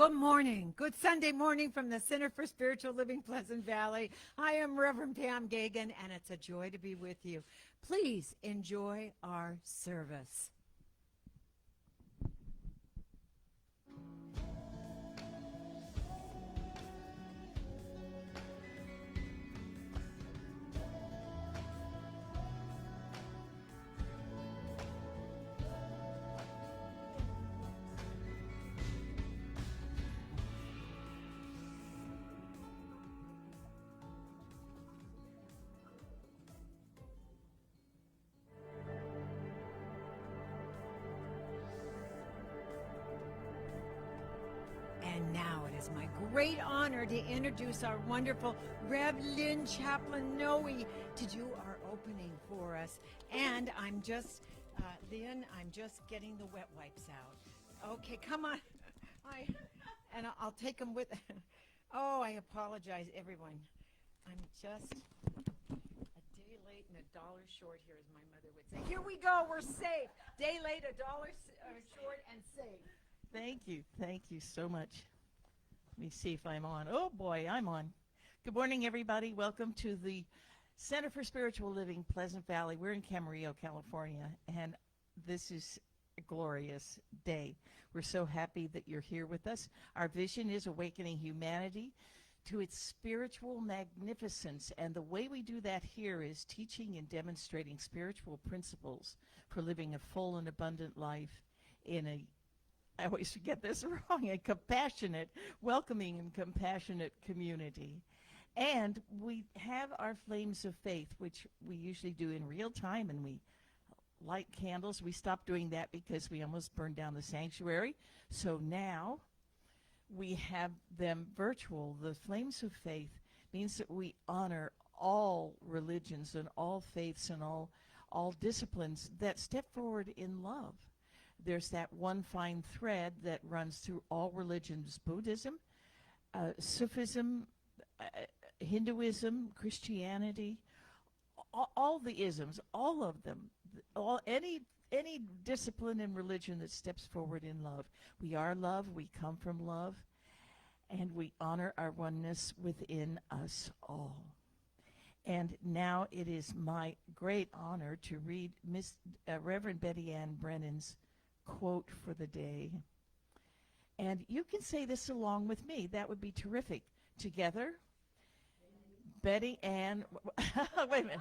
Good morning. Good Sunday morning from the Center for Spiritual Living, Pleasant Valley. I am Reverend Pam Geagan, and it's a joy to be with you. Please enjoy our service. And now it is my great honor to introduce our wonderful Rev. Lynn Chaplain Noe to do our opening for us. And I'm just, Lynn, I'm just getting the wet wipes out. Okay, come on. I'll take them with. Oh, I apologize, everyone. I'm just a day late and a dollar short here, as my mother would say. Here we go. We're safe. Day late, a dollar short, and safe. Thank you so much. Let me see if I'm on. Oh boy, I'm on. Good morning, everybody. Welcome to the Center for Spiritual Living, Pleasant Valley. We're in Camarillo, California, and this is a glorious day. We're so happy that you're here with us. Our vision is awakening humanity to its spiritual magnificence, and the way we do that here is teaching and demonstrating spiritual principles for living a full and abundant life in a, I always get this wrong, a compassionate, welcoming and compassionate community. And we have our flames of faith, which we usually do in real time, and we light candles. We stopped doing that because we almost burned down the sanctuary. So now we have them virtual. The flames of faith means that we honor all religions and all faiths and all disciplines that step forward in love. There's that one fine thread that runs through all religions: Buddhism, Sufism, Hinduism, Christianity, all the isms, all of them, any discipline and religion that steps forward in love. We are love, we come from love, and we honor our oneness within us all. And now it is my great honor to read Reverend Betty Ann Brennan's quote for the day. And you can say this along with me. That would be terrific. Together, Betty Ann, wait a minute.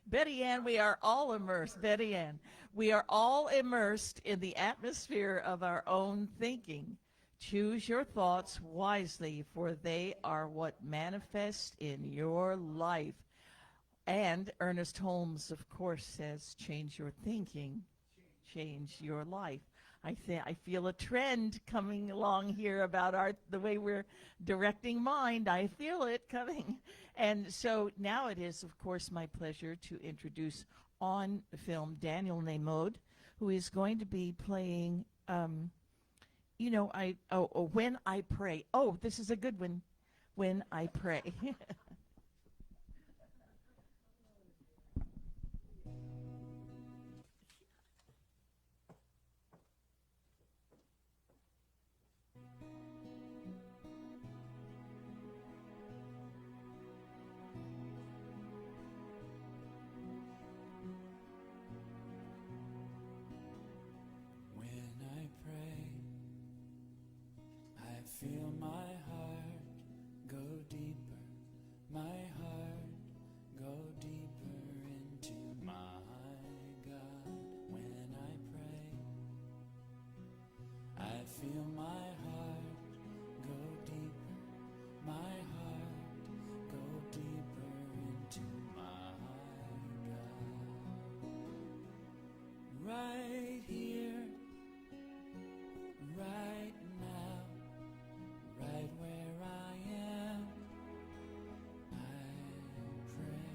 Betty Ann, we are all immersed. Betty Ann, we are all immersed in the atmosphere of our own thinking. Choose your thoughts wisely, for they are what manifest in your life. And Ernest Holmes, of course, says, change your thinking, change your life. I feel a trend coming along here about the way we're directing mind. I feel it coming. And so now it is, of course, my pleasure to introduce on film Daniel Namaud, who is going to be playing, When I Pray. Oh, this is a good one, When I Pray. Feel my heart go deeper, my heart go deeper into my God. When I pray, I feel my heart go deeper, my heart go deeper into my God. Right here, right now, right where I am, I pray.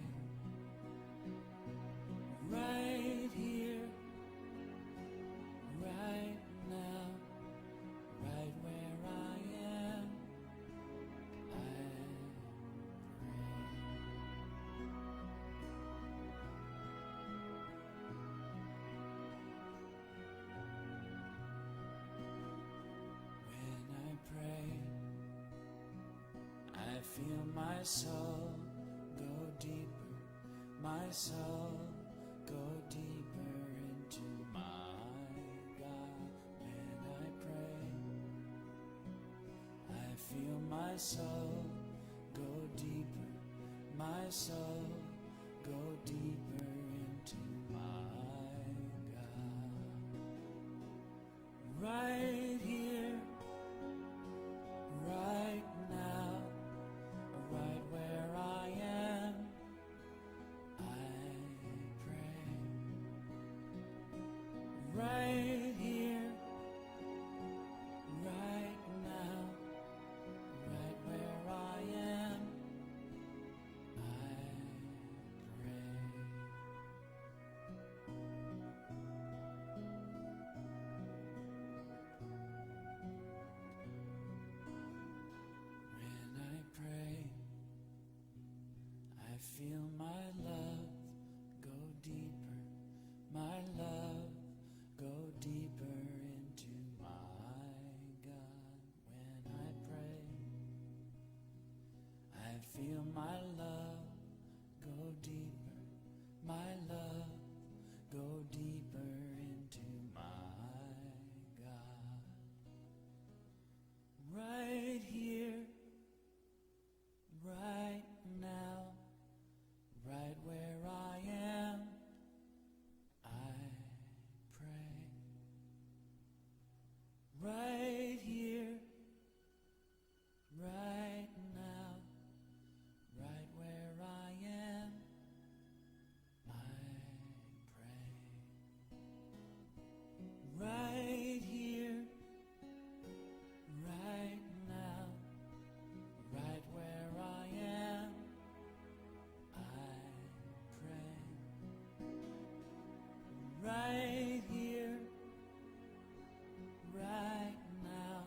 Right here, right now, soul go deeper, my soul go deeper into my God. When I pray, I feel my soul go deeper, my soul go deeper into my God. Right here, right now, right where I am, I pray. Right here, right now, right where I am, I pray. When I pray, I feel my love go deeper, my love go deeper into my God. When I pray, I feel my love go deeper, my love go deeper into my God. Right here, right now, right where I am, I pray. Right here, right now, right where I am, I pray. Right here, right now, right where I am, I pray. Right here, right now,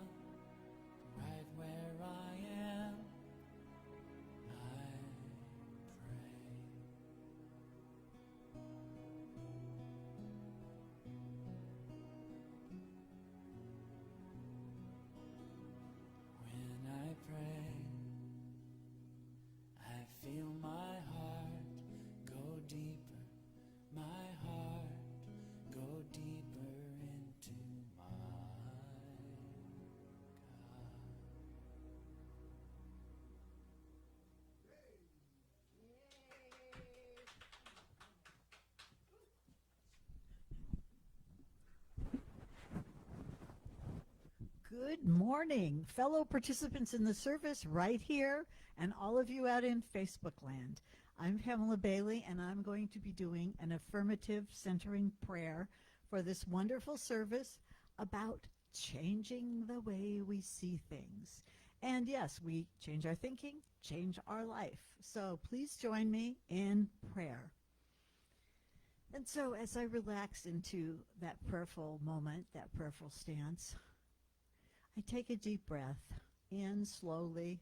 right where I am, I pray. When I pray, I feel my heart go deeper, my heart go deeper into my God. Good morning, fellow participants in the service right here and all of you out in Facebook land. I'm Pamela Bailey, and I'm going to be doing an affirmative centering prayer for this wonderful service about changing the way we see things. And yes, we change our thinking, change our life. So please join me in prayer. And so as I relax into that prayerful moment, that prayerful stance, I take a deep breath in slowly,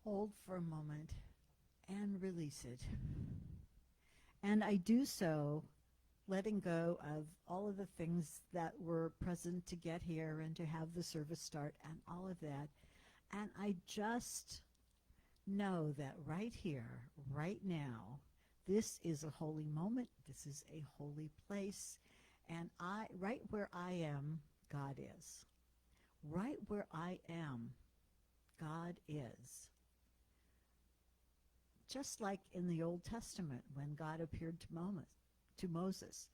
hold for a moment, and release it. And I do so letting go of all of the things that were present to get here and to have the service start and all of that. And I just know that right here, right now, this is a holy moment. This is a holy place. And right where I am, God is. Right where I am, God is. Just like in the Old Testament when God appeared to Moses,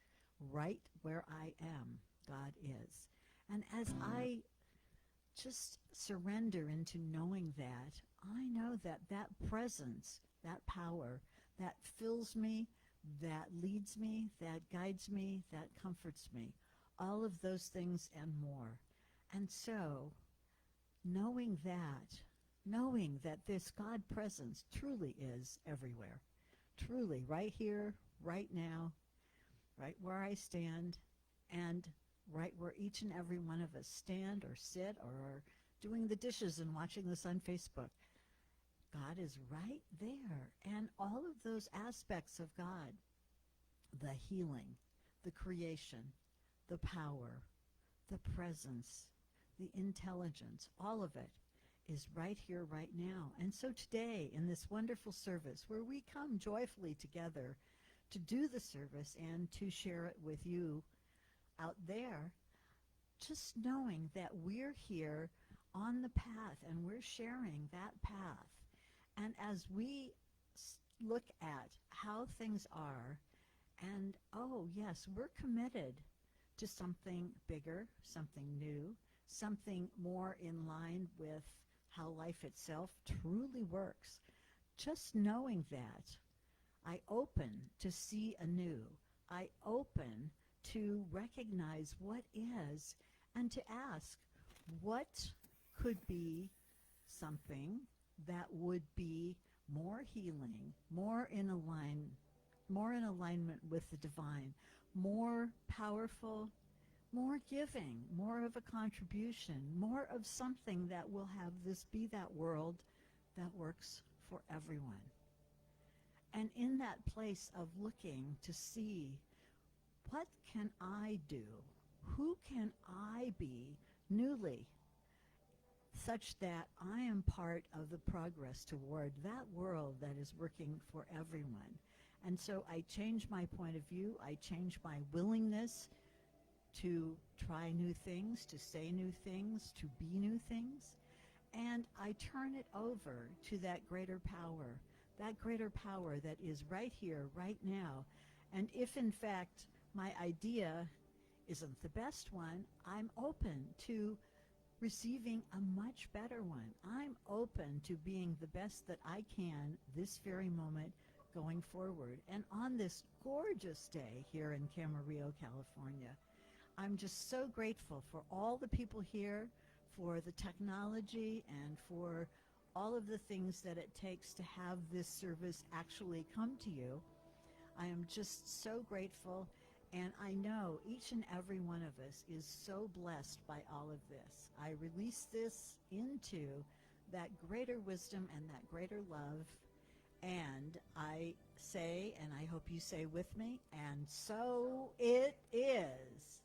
right where I am, God is. And as I just surrender into knowing that, I know that that presence, that power, that fills me, that leads me, that guides me, that comforts me, all of those things and more. And so, knowing that this God presence truly is everywhere, truly right here, right now, right where I stand, and right where each and every one of us stand or sit or are doing the dishes and watching this on Facebook. God is right there. And all of those aspects of God, the healing, the creation, the power, the presence, the intelligence, all of it is right here, right now. And so today, in this wonderful service where we come joyfully together to do the service and to share it with you out there, just knowing that we're here on the path and we're sharing that path. And as we look at how things are, and oh yes, we're committed to something bigger, something new, something more in line with how life itself truly works. Just knowing that, I open to see anew. I open to recognize what is and to ask what could be something that would be more healing, more in alignment with the divine, more powerful, more giving, more of a contribution, more of something that will have this be that world that works for everyone. And in that place of looking to see, what can I do? Who can I be newly, such that I am part of the progress toward that world that is working for everyone? And so I change my point of view. I change my willingness to try new things, to say new things, to be new things. And I turn it over to that greater power that is right here, right now. And if in fact my idea isn't the best one, I'm open to receiving a much better one. I'm open to being the best that I can this very moment going forward. And on this gorgeous day here in Camarillo, California, I'm just so grateful for all the people here, for the technology, and for all of the things that it takes to have this service actually come to you. I am just so grateful, and I know each and every one of us is so blessed by all of this. I release this into that greater wisdom and that greater love, and I say, and I hope you say with me, and so it is.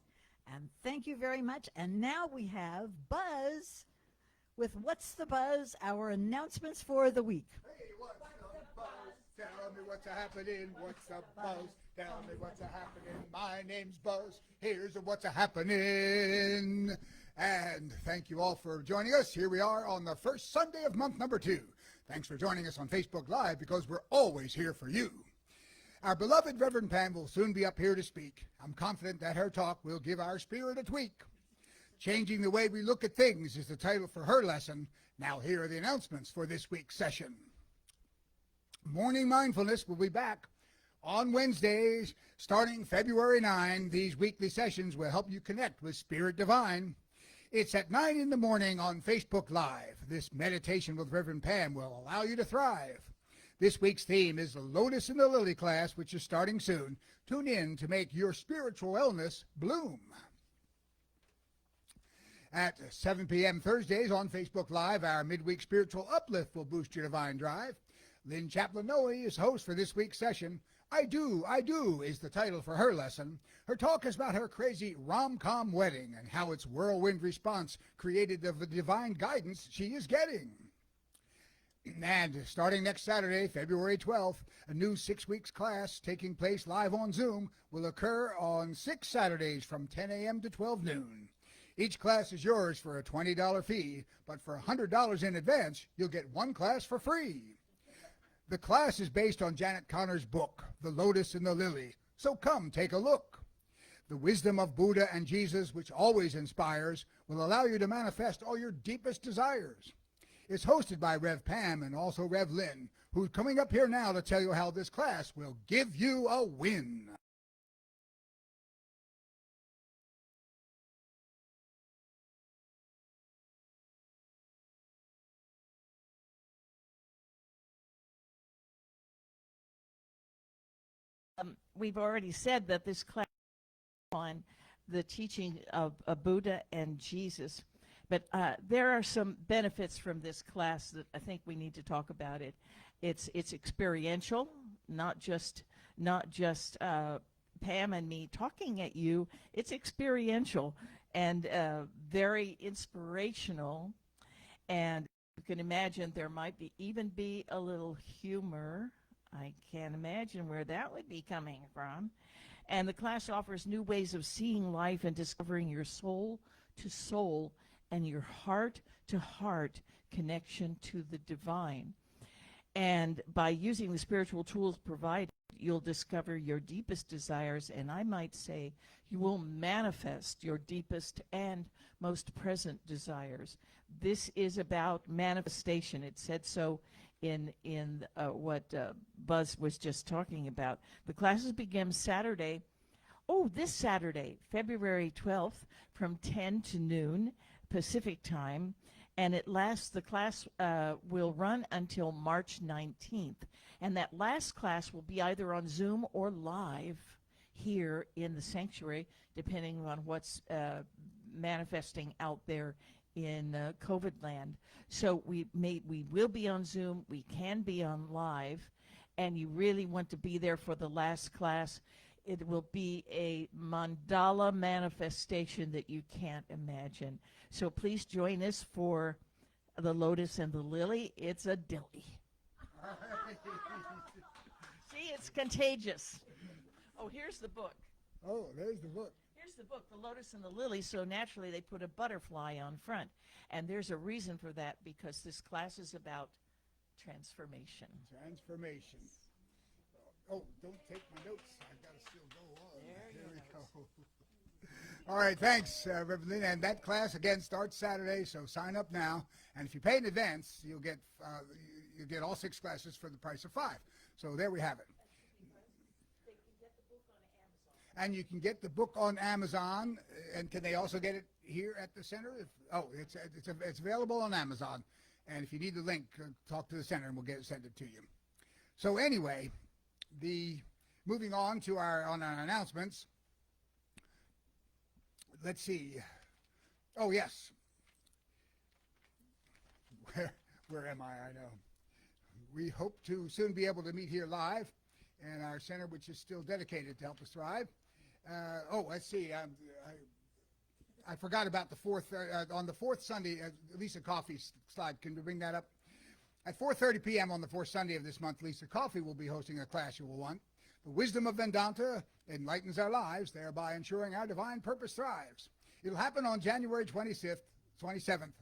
And thank you very much. And now we have Buzz with What's the Buzz, our announcements for the week. Hey, what's the buzz? Tell me what's a-happening. What's the buzz? Tell me what's a-happening. My name's Buzz. Here's what's a-happening. And thank you all for joining us. Here we are on the first Sunday of month number 2. Thanks for joining us on Facebook Live, because we're always here for you. Our beloved Reverend Pam will soon be up here to speak. I'm confident that her talk will give our spirit a tweak. Changing the way we look at things is the title for her lesson. Now here are the announcements for this week's session. Morning Mindfulness will be back on Wednesdays starting February 9. These weekly sessions will help you connect with Spirit Divine. It's at 9 in the morning on Facebook Live. This meditation with Reverend Pam will allow you to thrive. This week's theme is the Lotus and the Lily class, which is starting soon. Tune in to make your spiritual wellness bloom. At 7 p.m. Thursdays on Facebook Live, our midweek spiritual uplift will boost your divine drive. Lynn Chaplin-Noe is host for this week's session. I Do is the title for her lesson. Her talk is about her crazy rom-com wedding and how its whirlwind response created the divine guidance she is getting. And starting next Saturday, February 12th, a new 6 weeks class taking place live on Zoom will occur on 6 Saturdays from 10 a.m. to 12 noon. Each class is yours for a $20 fee, but for $100 in advance, you'll get one class for free. The class is based on Janet Connor's book, The Lotus and the Lily, so come take a look. The wisdom of Buddha and Jesus, which always inspires, will allow you to manifest all your deepest desires. It's hosted by Rev Pam and also Rev Lynn, who's coming up here now to tell you how this class will give you a win. We've already said that this class is on the teaching of Buddha and Jesus. But there are some benefits from this class that I think we need to talk about. It's experiential, not just Pam and me talking at you. It's experiential and very inspirational, and You can imagine there might even be a little humor. I can't imagine where that would be coming from. And the class offers new ways of seeing life and discovering your soul to soul and your heart to heart connection to the divine. And by using the spiritual tools provided, you'll discover your deepest desires, and I might say you will manifest your deepest and most present desires. This is about manifestation. It said so in what Buzz was just talking about. The classes begin Saturday, this Saturday, February 12th, from 10 to noon Pacific time. And the class will run until March 19th. And that last class will be either on Zoom or live here in the sanctuary, depending on what's manifesting out there in COVID land. So we will be on Zoom, we can be on live, and you really want to be there for the last class. It will be a mandala manifestation that you can't imagine. So please join us for the Lotus and the Lily. It's a dilly. See, it's contagious. Oh, here's the book. Oh, there's the book. Here's the book, The Lotus and the Lily. So naturally they put a butterfly on front. And there's a reason for that, because this class is about transformation. Transformation. Oh, don't take my notes. I've got to still go on. There we go. All right, thanks, Reverend Lynn. And that class, again, starts Saturday, so sign up now. And if you pay in advance, you'll get all 6 classes for the price of 5. So there we have it. And you can get the book on Amazon. And can they also get it here at the center? It's available on Amazon. And if you need the link, talk to the center and we'll send it to you. So anyway, moving on to our announcements. Let's see. Oh yes. Where am I? I know. We hope to soon be able to meet here live in our center, which is still dedicated to help us thrive. Let's see. I forgot about the fourth. On the fourth Sunday, Lisa Coffey's slide. Can we bring that up? At 4:30 p.m. on the fourth Sunday of this month, Lisa Coffey will be hosting a class you will want. The wisdom of Vedanta enlightens our lives, thereby ensuring our divine purpose thrives. It'll happen on January 27th,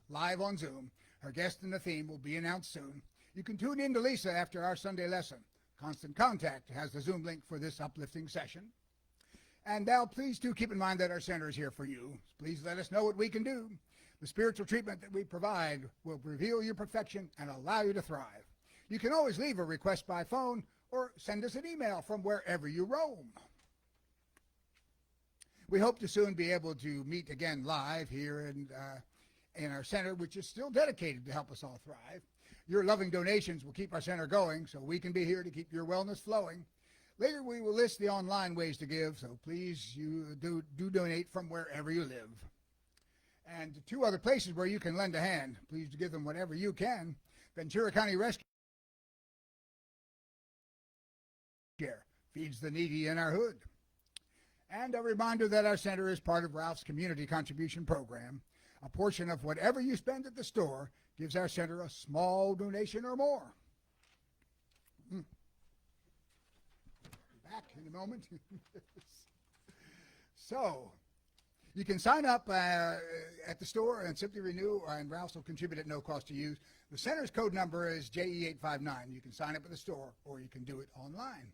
live on Zoom. Her guest and the theme will be announced soon. You can tune in to Lisa after our Sunday lesson. Constant Contact has the Zoom link for this uplifting session. And now, please do keep in mind that our center is here for you. Please let us know what we can do. The spiritual treatment that we provide will reveal your perfection and allow you to thrive. You can always leave a request by phone or send us an email from wherever you roam. We hope to soon be able to meet again live here in our center, which is still dedicated to help us all thrive. Your loving donations will keep our center going, so we can be here to keep your wellness flowing. Later, we will list the online ways to give, so please you do donate from wherever you live. And 2 other places where you can lend a hand. Please give them whatever you can. Ventura County Rescue Care feeds the needy in our hood. And a reminder that our center is part of Ralph's Community Contribution Program. A portion of whatever you spend at the store gives our center a small donation or more. Back in a moment. So, you can sign up at the store and simply renew, and Ralph's will contribute at no cost to you. The center's code number is JE859. You can sign up at the store, or you can do it online.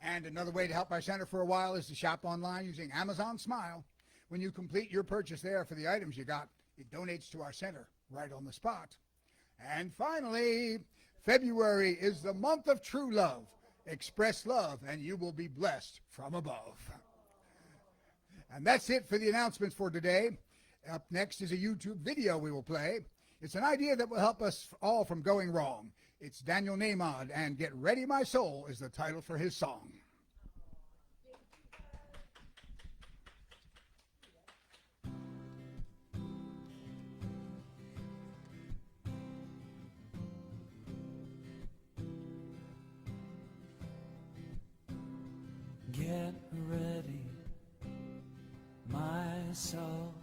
And another way to help our center for a while is to shop online using Amazon Smile. When you complete your purchase there for the items you got, it donates to our center right on the spot. And finally, February is the month of true love. Express love, and you will be blessed from above. And that's it for the announcements for today. Up next is a YouTube video we will play. It's an idea that will help us all from going wrong. It's Daniel Nahmod, and Get Ready My Soul is the title for his song. Get ready, my soul.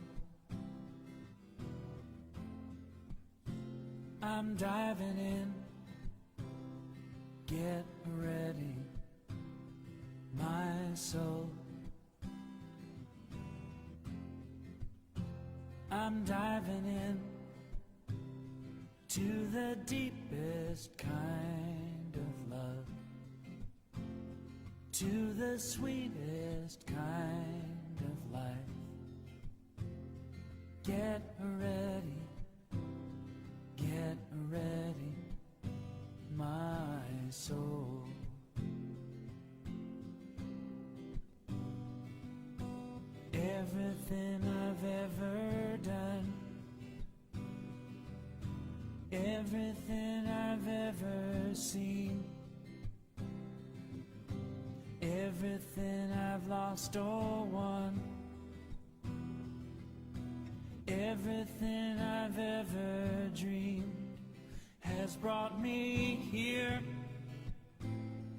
I'm I'm diving in. Get ready, my soul. I'm diving in to the deepest kind of love, to the sweetest kind of life. Get ready, my soul. Everything I've ever done, everything I've ever seen, everything I've lost or won, everything I've ever dreamed has brought me here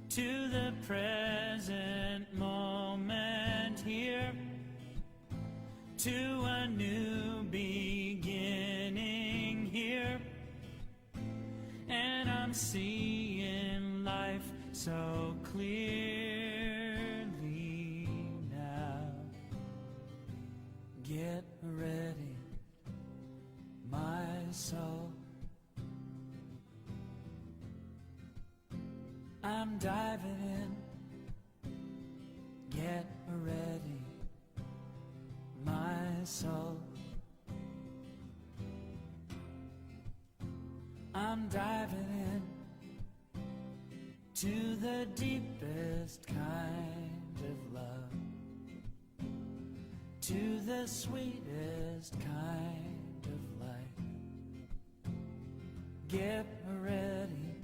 to the present moment here, to a new beginning here. And I'm seeing life so clearly now. Get ready, my soul. I'm diving in. Get ready, my soul. I'm diving in to the deepest kind of love, to the sweetest kind of life. Get ready,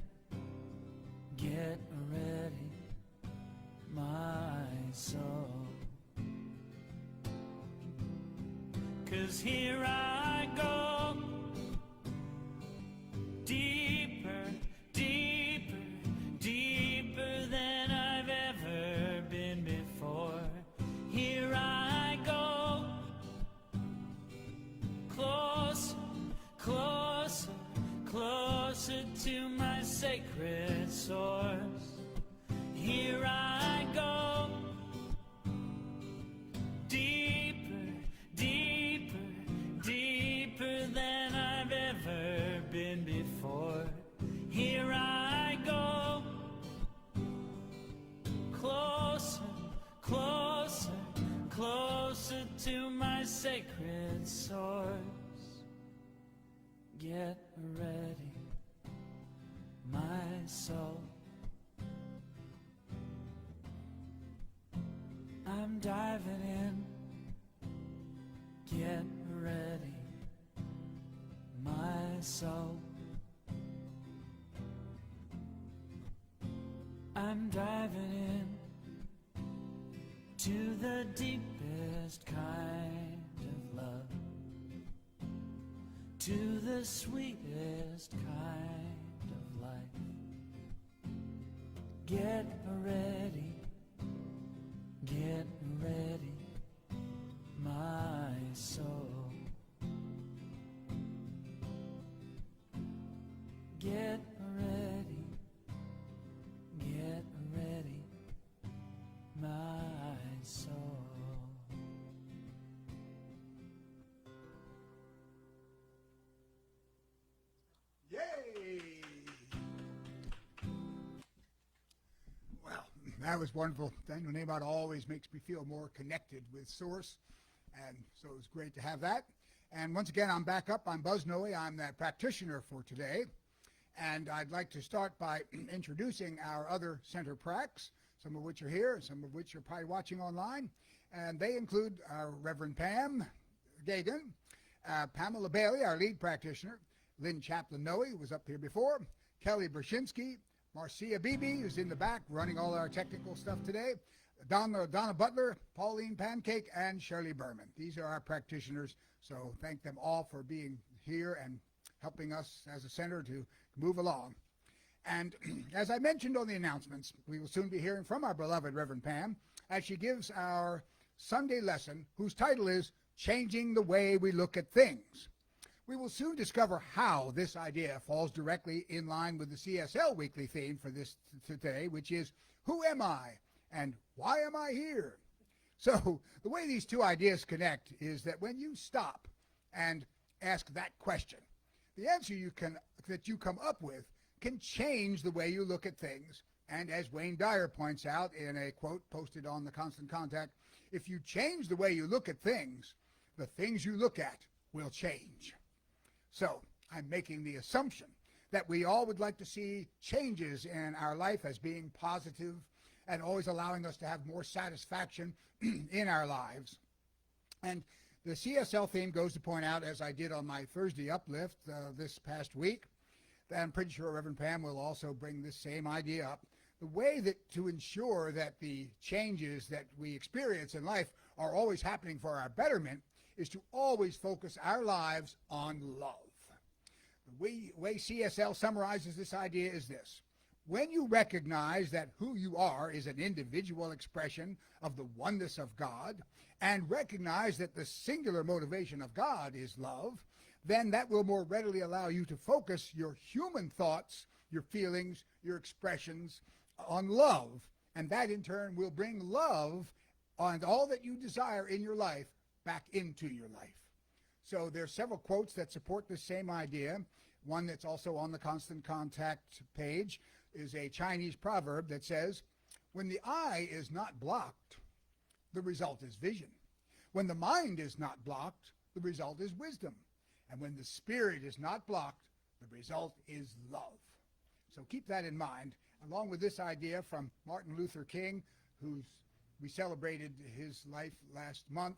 my soul. 'Cause here I go, deeper, deeper, deeper than I've ever been before. Here I go, closer, closer, closer to my sacred source. Here I go, deeper, deeper, deeper than I've ever been before. Here I go, closer, closer, closer to my sacred source. Get ready, my soul. I'm diving in. Get ready, my soul. I'm diving in to the deepest kind of love, to the sweetest kind of life. Get ready, my soul. Get ready, my soul. Yay! Well, that was wonderful. Daniel Nabot always makes me feel more connected with Source, and so it was great to have that. And once again, I'm back up. I'm Buzz Noe. I'm that practitioner for today. And I'd like to start by introducing our other center pracs, some of which are here, some of which are probably watching online. And they include our Reverend Pam Geagan, Pamella Bailey, our lead practitioner, Lynn Chaplin-Noe, who was up here before, Kelly Brzezinski, Marcia Beebe, who's in the back running all our technical stuff today, Donna Butler, Pauline Pancake, and Shirley Berman. These are our practitioners, so thank them all for being here and helping us as a center to move along. And as I mentioned on the announcements, we will soon be hearing from our beloved Reverend Pam as she gives our Sunday lesson, whose title is Changing the Way We Look at Things. We will soon discover how this idea falls directly in line with the CSL weekly theme for this today, which is, who am I and why am I here? So the way these two ideas connect is that when you stop and ask that question, the answer that you come up with can change the way you look at things. And as Wayne Dyer points out in a quote posted on the Constant Contact, if you change the way you look at things, the things you look at will change. So I'm making the assumption that we all would like to see changes in our life as being positive and always allowing us to have more satisfaction in our lives. And the CSL theme goes to point out, as I did on my Thursday uplift this past week, that I'm pretty sure Reverend Pam will also bring this same idea up. The way that to ensure that the changes that we experience in life are always happening for our betterment is to always focus our lives on love. The way CSL summarizes this idea is this. When you recognize that who you are is an individual expression of the oneness of God, and recognize that the singular motivation of God is love, then that will more readily allow you to focus your human thoughts, your feelings, your expressions on love. And that in turn will bring love and all that you desire in your life back into your life. So there are several quotes that support the same idea. One that's also on the Constant Contact page is a Chinese proverb that says, when the eye is not blocked, the result is vision. When the mind is not blocked, the result is wisdom. And when the spirit is not blocked, the result is love. So keep that in mind, along with this idea from Martin Luther King, we celebrated his life last month,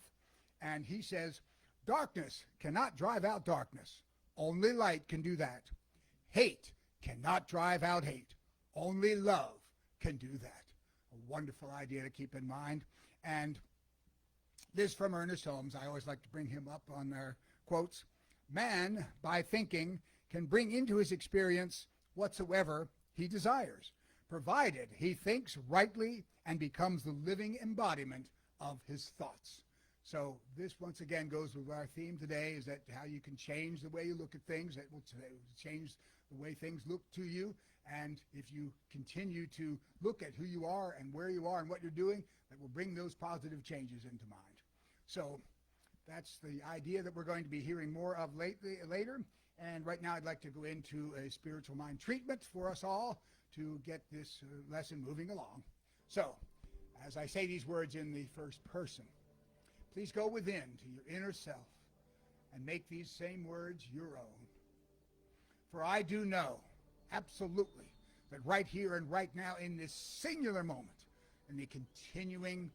and he says, darkness cannot drive out darkness. Only light can do that. Hate cannot drive out hate. Only love can do that. A wonderful idea to keep in mind. And this from Ernest Holmes. I always like to bring him up on our quotes. Man, by thinking, can bring into his experience whatsoever he desires, provided he thinks rightly and becomes the living embodiment of his thoughts. So this once again goes with our theme today, is that how you can change the way you look at things, that will change the way things look to you. And if you continue to look at who you are and where you are and what you're doing, that will bring those positive changes into mind. So that's the idea that we're going to be hearing more of later. And right now I'd like to go into a spiritual mind treatment for us all to get this lesson moving along. So as I say these words in the first person, please go within to your inner self and make these same words your own. For I do know, absolutely, that right here and right now in this singular moment, in the continuing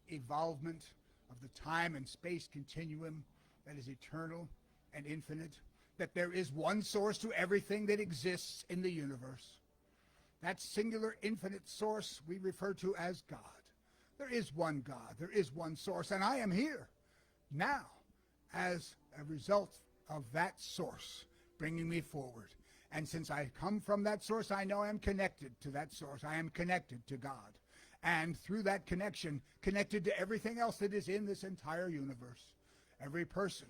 evolvement of the time and space continuum that is eternal and infinite, that there is one source to everything that exists in the universe. That singular infinite source we refer to as God. There is one God, there is one source, and I am here now as a result of that source bringing me forward. And since I come from that source, I know I'm connected to that source. I am connected to God. And through that connection, connected to everything else that is in this entire universe. Every person,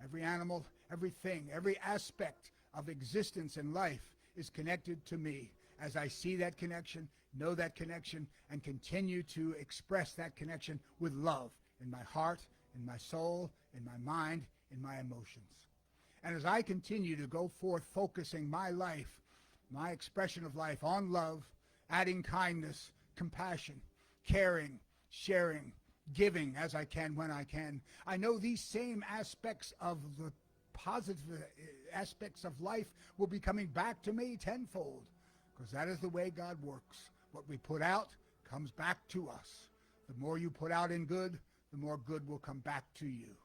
every animal, everything, every aspect of existence and life is connected to me as I see that connection, know that connection, and continue to express that connection with love in my heart, in my soul, in my mind, in my emotions. And as I continue to go forth focusing my life, my expression of life on love, adding kindness, compassion, caring, sharing, giving as I can when I can, I know these same aspects of the positive aspects of life will be coming back to me tenfold, because that is the way God works. What we put out comes back to us. The more you put out in good, the more good will come back to you.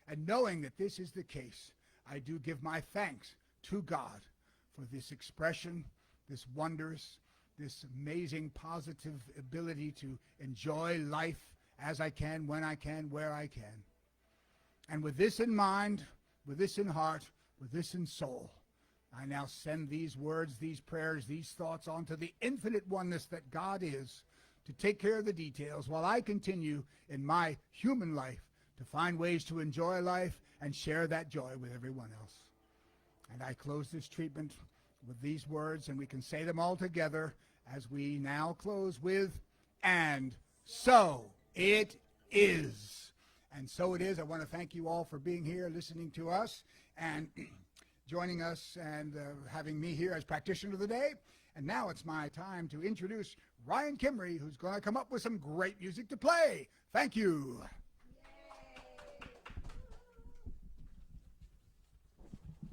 And knowing that this is the case, I do give my thanks to God for this expression, this wondrous, this amazing positive ability to enjoy life as I can, when I can, where I can. And with this in mind, with this in heart, with this in soul, I now send these words, these prayers, these thoughts onto the infinite oneness that God is, to take care of the details while I continue in my human life to find ways to enjoy life and share that joy with everyone else. And I close this treatment with these words, and we can say them all together as we now close with, and so it is. And so it is. I want to thank you all for being here, listening to us, and joining us, and having me here as practitioner of the day. And now it's my time to introduce Ryan Kimmery, who's going to come up with some great music to play. Thank you.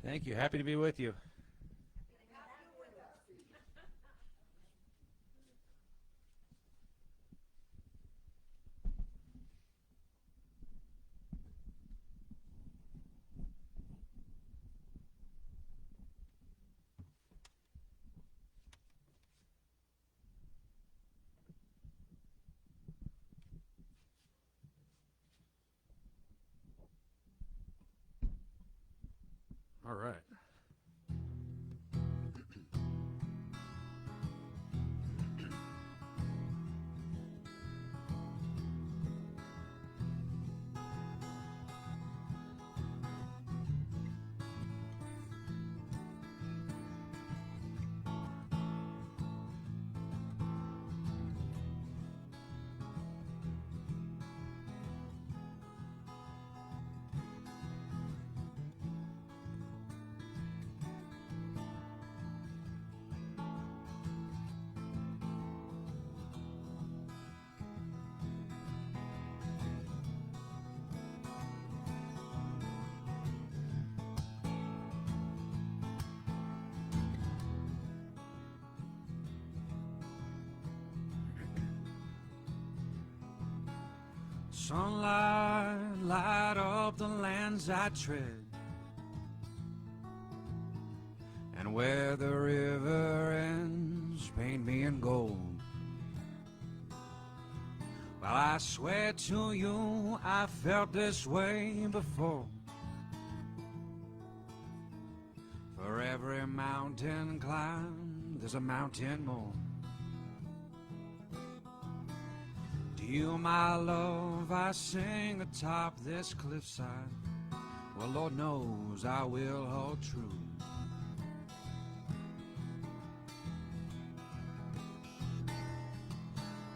Thank you. Happy to be with you. All right. Sunlight, light up the lands I tread, and where the river ends, paint me in gold. Well, I swear to you, I felt this way before. For every mountain climbed, there's a mountain more. You, my love, I sing atop this cliffside. Well, Lord knows I will hold true.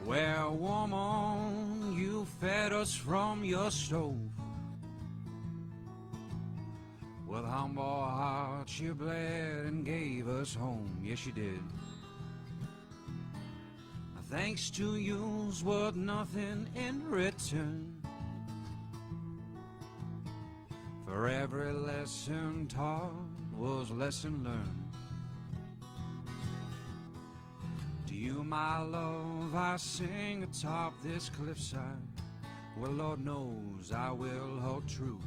Well, woman, you fed us from your stove. With humble hearts you bled and gave us home. Yes, you did. Thanks to you's worth nothing in return. For every lesson taught was a lesson learned. To you, my love, I sing atop this cliffside. Well, Lord knows I will hold true.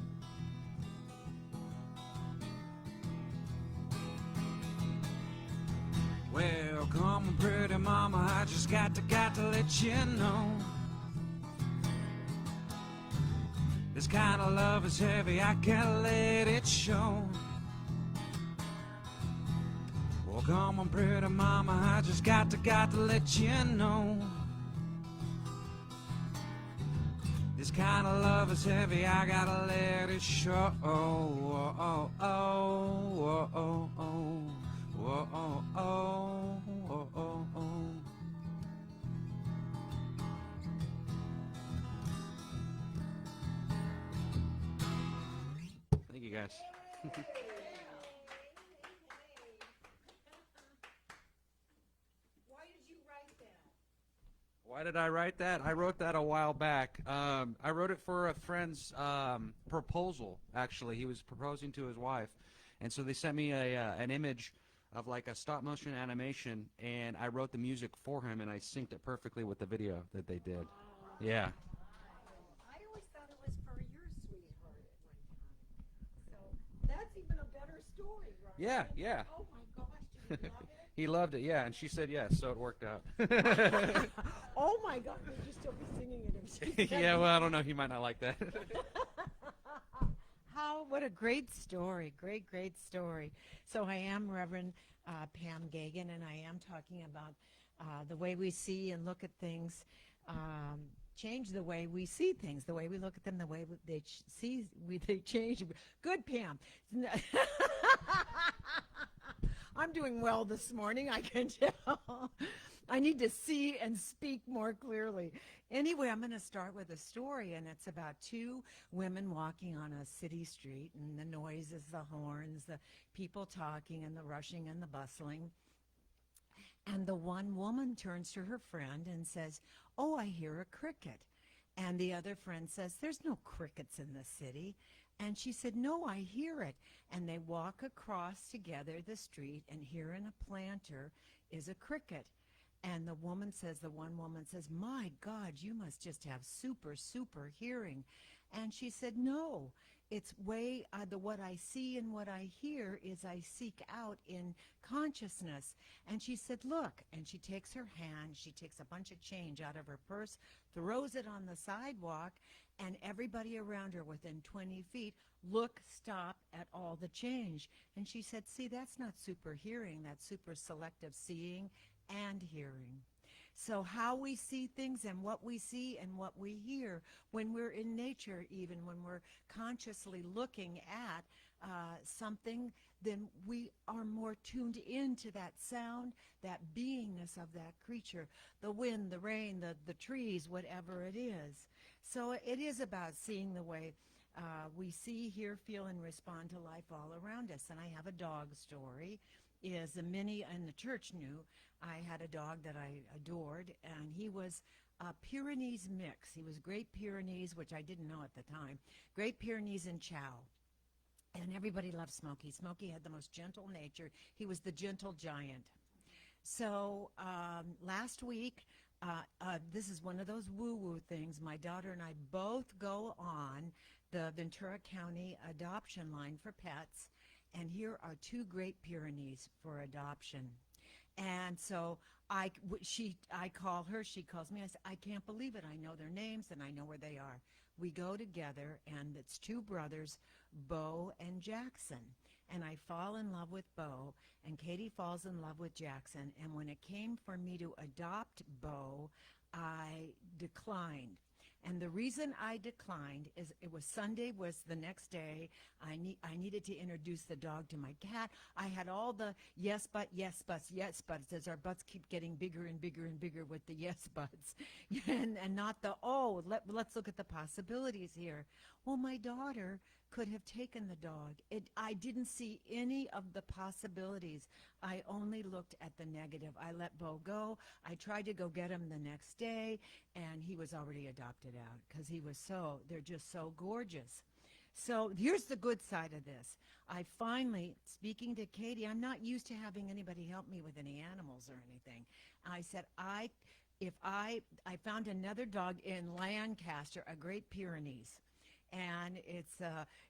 Well, come on, pretty mama, I just got to let you know. This kind of love is heavy, I can't let it show. Well, come on, pretty mama, I just got to let you know. This kind of love is heavy, I gotta let it show. Oh, oh, oh, oh, oh, oh. Whoa, oh, oh, oh, oh, oh. Thank you, guys. Why did you write that? Why did I write that? I wrote that a while back. I wrote it for a friend's proposal, actually. He was proposing to his wife. And so they sent me an image of like a stop motion animation, and I wrote the music for him, and I synced it perfectly with the video that they did. Yeah. I always thought it was for your sweetheart at one time. So that's even a better story, right? Yeah, yeah. Oh my gosh, did you love it? He loved it, yeah, and she said yes, so it worked out. Oh my God, would you still be singing it if she said Yeah, well, I don't know, he might not like that. What a great story. Great story. So I am Reverend Pam Geagan, and I am talking about the way we see and look at things change the way we see things, the way we look at them, the way they change. Good, Pam. I'm doing well this morning, I can tell. I need to see and speak more clearly. Anyway, I'm going to start with a story, and it's about two women walking on a city street, and the noises, the horns, the people talking, and the rushing and the bustling. And the one woman turns to her friend and says, "Oh, I hear a cricket." And the other friend says, "There's no crickets in the city." And she said, "No, I hear it." And they walk across together the street, and here in a planter is a cricket. And the one woman says, "My God, you must just have super, super hearing." And she said, "No, it's what I see and what I hear is I seek out in consciousness." And she said, "Look," and she takes her hand, she takes a bunch of change out of her purse, throws it on the sidewalk, and everybody around her within 20 feet stop at all the change. And she said, "See, that's not super hearing, that's super selective seeing and hearing." So how we see things and what we see and what we hear when we're in nature, even when we're consciously looking at something, then we are more tuned into that sound, that beingness of that creature, the wind, the rain, the trees, whatever it is. So it is about seeing the way we see, hear, feel, and respond to life all around us. And I have a dog story. Is a Minnie in the church knew I had a dog that I adored, and he was a Pyrenees mix. He was Great Pyrenees, which I didn't know at the time, Great Pyrenees and Chow. And everybody loved Smokey. Smokey had the most gentle nature. He was the gentle giant. So last week, this is one of those woo-woo things. My daughter and I both go on the Ventura County adoption line for pets. And here are two Great Pyrenees for adoption. And so I call her, she calls me. I say, "I can't believe it. I know their names and I know where they are." We go together, and it's two brothers, Bo and Jackson. And I fall in love with Bo, and Katie falls in love with Jackson. And when it came for me to adopt Bo, I declined. And the reason I declined is it was Sunday, was the next day. I needed to introduce the dog to my cat. I had all the yes, but, yes, but, yes, but, as our butts keep getting bigger and bigger and bigger with the yes, buts, and not the, let's look at the possibilities here. Well, my daughter could have taken the dog. I didn't see any of the possibilities. I only looked at the negative. I let Bo go. I tried to go get him the next day, and he was already adopted out because they're just so gorgeous. So here's the good side of this. I finally, speaking to Katie, I'm not used to having anybody help me with any animals or anything. I said, I found another dog in Lancaster, a Great Pyrenees. And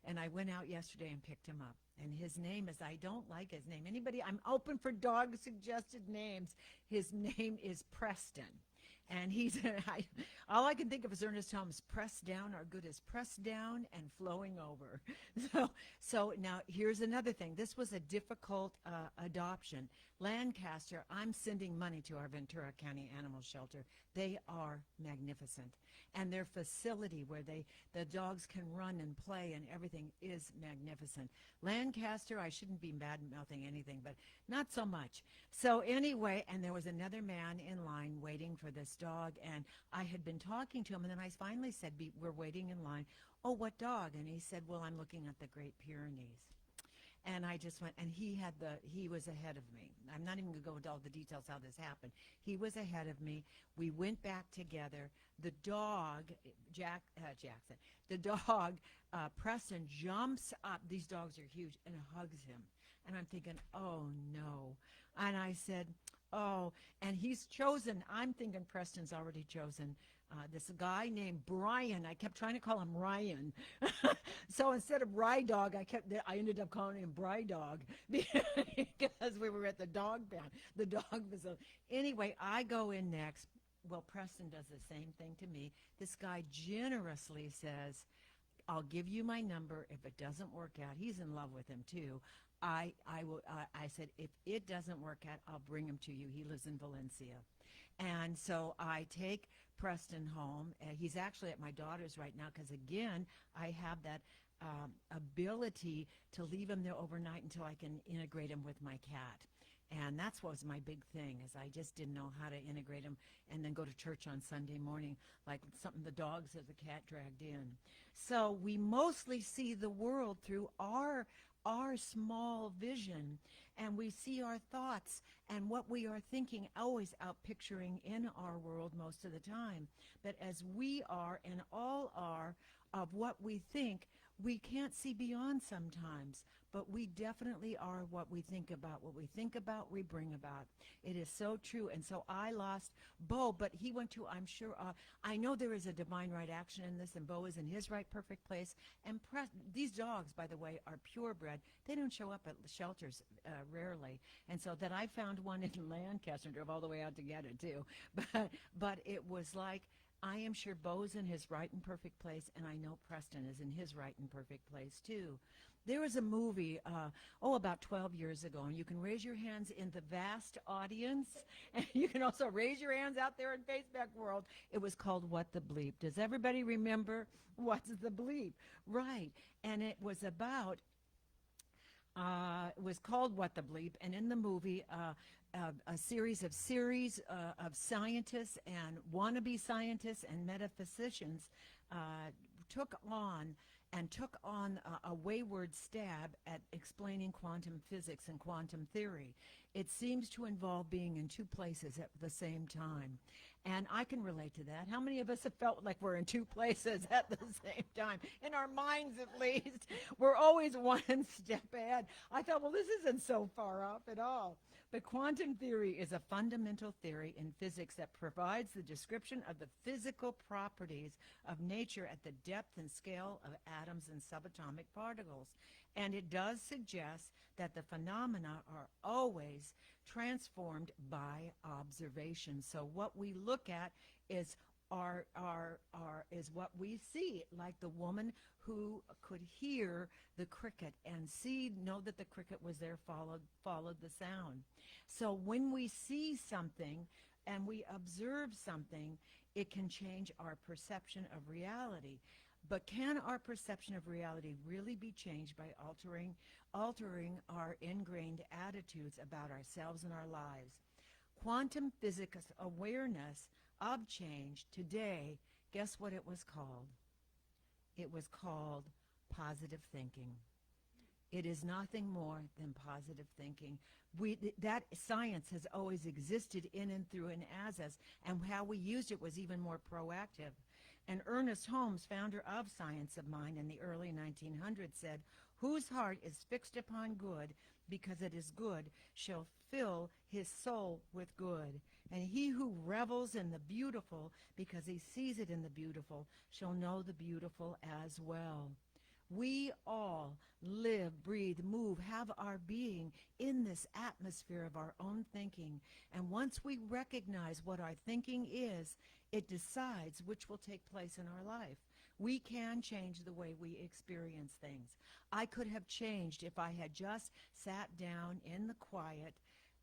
and I went out yesterday and picked him up. And his name is, I don't like his name. I'm open for dog suggested names. His name is Preston. And all I can think of is Ernest Holmes, pressed down, are good as pressed down and flowing over. So now here's another thing. This was a difficult adoption. Lancaster, I'm sending money to our Ventura County Animal Shelter. They are magnificent. And their facility where the dogs can run and play and everything is magnificent. Lancaster, I shouldn't be bad-mouthing anything, but not so much. So anyway, and there was another man in line waiting for this dog, and I had been talking to him, and then I finally said, "We're waiting in line." "Oh, what dog?" And he said, "Well, I'm looking at the Great Pyrenees." And I just went, and he was ahead of me. I'm not even going to go into all the details how this happened. He was ahead of me. We went back together. The dog, Jackson, the dog, Preston, jumps up. These dogs are huge, and hugs him. And I'm thinking, oh, no. And I said, oh, and he's chosen. I'm thinking Preston's already chosen this guy named Brian. I kept trying to call him Ryan. So instead of Rye Dog, I ended up calling him Bry Dog because we were at the dog pound. The dog was anyway, I go in next. Well, Preston does the same thing to me. This guy generously says, "I'll give you my number. If it doesn't work out," he's in love with him too. I said, "If it doesn't work out, I'll bring him to you." He lives in Valencia. And so I take Preston home. He's actually at my daughter's right now because, again, I have that ability to leave him there overnight until I can integrate him with my cat. And that's what was my big thing, is I just didn't know how to integrate him and then go to church on Sunday morning like something the dogs or the cat dragged in. So we mostly see the world through our small vision, and we see our thoughts and what we are thinking always out picturing in our world most of the time. But as we are and all are of what we think, we can't see beyond sometimes, but we definitely are what we think about. What we think about, we bring about. It is so true. And so I lost Bo, but he went to, I'm sure, I know there is a divine right action in this, and Bo is in his right perfect place. And these dogs, by the way, are purebred. They don't show up at shelters rarely. And so that I found one in Lancaster and drove all the way out to get it too. But it was like, I am sure Bo's in his right and perfect place, and I know Preston is in his right and perfect place too. There was a movie, about 12 years ago, and you can raise your hands in the vast audience, and you can also raise your hands out there in Facebook world. It was called What the Bleep. Does everybody remember What's the Bleep? Right. And it was about, it was called What the Bleep, and in the movie, a series of scientists and wannabe scientists and metaphysicians took on a wayward stab at explaining quantum physics and quantum theory. It seems to involve being in two places at the same time. And I can relate to that. How many of us have felt like we're in two places at the same time? In our minds, at least. We're always one step ahead. I thought, well, this isn't so far off at all. But quantum theory is a fundamental theory in physics that provides the description of the physical properties of nature at the depth and scale of atoms and subatomic particles. And it does suggest that the phenomena are always transformed by observation. So what we look at is is what we see, like the woman who could hear the cricket and know that the cricket was there, followed the sound. So when we see something and we observe something, it can change our perception of reality. But can our perception of reality really be changed by altering our ingrained attitudes about ourselves and our lives? Quantum physics awareness of change today, guess what it was called? It was called positive thinking. It is nothing more than positive thinking. That science has always existed in and through and as us, and how we used it was even more proactive. And Ernest Holmes, founder of Science of Mind in the early 1900s, said, "Whose heart is fixed upon good, because it is good, shall fill his soul with good. And he who revels in the beautiful, because he sees it in the beautiful, shall know the beautiful as well." We all live, breathe, move, have our being in this atmosphere of our own thinking. And once we recognize what our thinking is, it decides which will take place in our life. We can change the way we experience things. I could have changed if I had just sat down in the quiet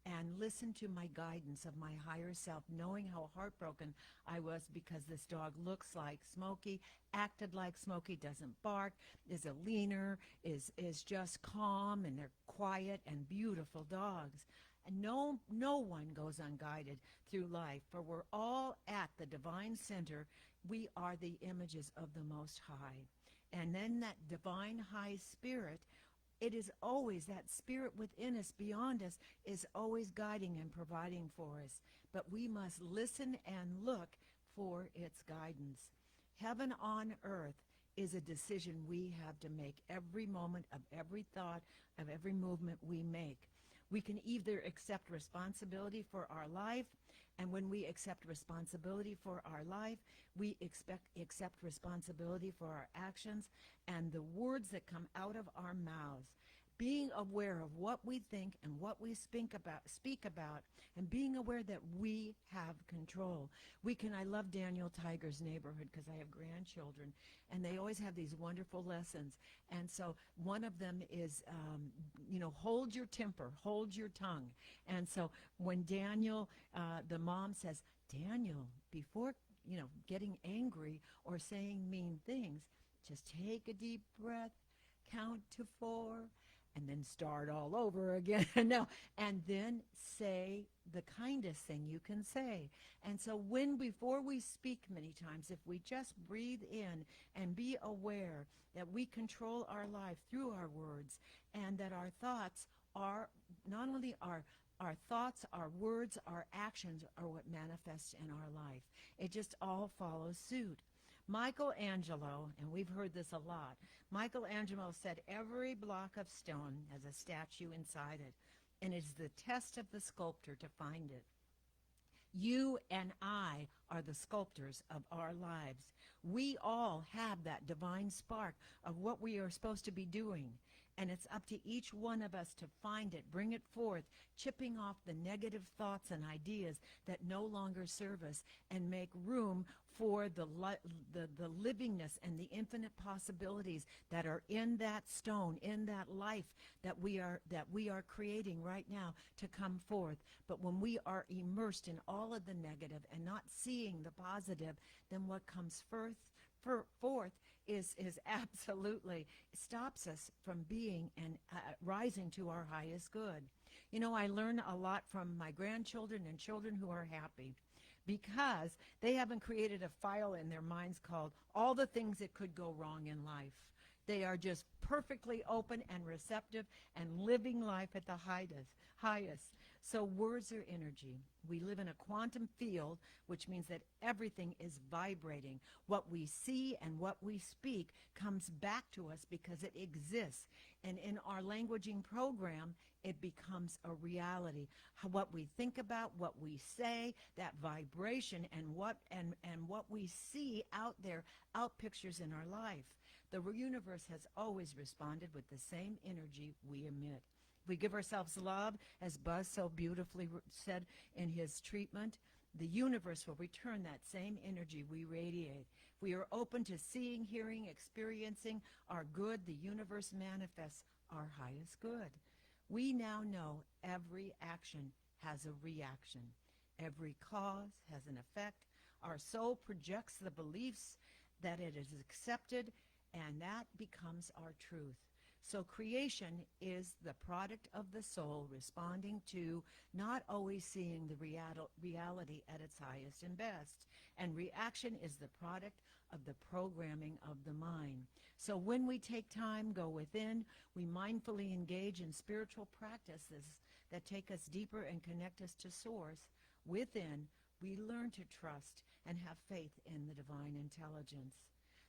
and listened to my guidance of my higher self, knowing how heartbroken I was because this dog looks like Smokey, acted like Smokey, doesn't bark, is a leaner, is just calm, and they're quiet and beautiful dogs. And no one goes unguided through life, for we're all at the divine center. We are the images of the Most High. And then that divine high spirit, it is always that spirit within us, beyond us, is always guiding and providing for us. But we must listen and look for its guidance. Heaven on earth is a decision we have to make every moment of every thought, of every movement we make. We can either accept responsibility for our life, and when we accept responsibility for our life, we accept responsibility for our actions and the words that come out of our mouths. Being aware of what we think and what we speak about, and being aware that we have control. I love Daniel Tiger's Neighborhood because I have grandchildren, and they always have these wonderful lessons. And so one of them is, hold your temper, hold your tongue. And so when Daniel, the mom says, Daniel, before, getting angry or saying mean things, just take a deep breath, count to 4, and then start all over again. No, and then say the kindest thing you can say. And so before we speak many times, if we just breathe in and be aware that we control our life through our words, and that our thoughts are not only our thoughts, our words, our actions are what manifests in our life. It just all follows suit. Michelangelo, and we've heard this a lot, Michelangelo said every block of stone has a statue inside it, and it's the test of the sculptor to find it. You and I are the sculptors of our lives. We all have that divine spark of what we are supposed to be doing. And it's up to each one of us to find it, bring it forth, chipping off the negative thoughts and ideas that no longer serve us, and make room for the livingness and the infinite possibilities that are in that stone, in that life that we are creating right now to come forth. But when we are immersed in all of the negative and not seeing the positive, then what comes forth is absolutely stops us from being and rising to our highest good. I learn a lot from my grandchildren and children who are happy, because they haven't created a file in their minds called all the things that could go wrong in life. They are just perfectly open and receptive and living life at the highest. So words are energy. We live in a quantum field, which means that everything is vibrating. What we see and what we speak comes back to us because it exists. And in our languaging program, it becomes a reality. What we think about, what we say, that vibration, and what we see out there, out pictures in our life. The universe has always responded with the same energy we emit. We give ourselves love, as Buzz so beautifully said in his treatment. The universe will return that same energy we radiate. If we are open to seeing, hearing, experiencing our good, the universe manifests our highest good. We now know every action has a reaction. Every cause has an effect. Our soul projects the beliefs that it is accepted, and that becomes our truth. So creation is the product of the soul responding to not always seeing the reality at its highest and best. And reaction is the product of the programming of the mind. So when we take time, go within, we mindfully engage in spiritual practices that take us deeper and connect us to source. Within, we learn to trust and have faith in the divine intelligence.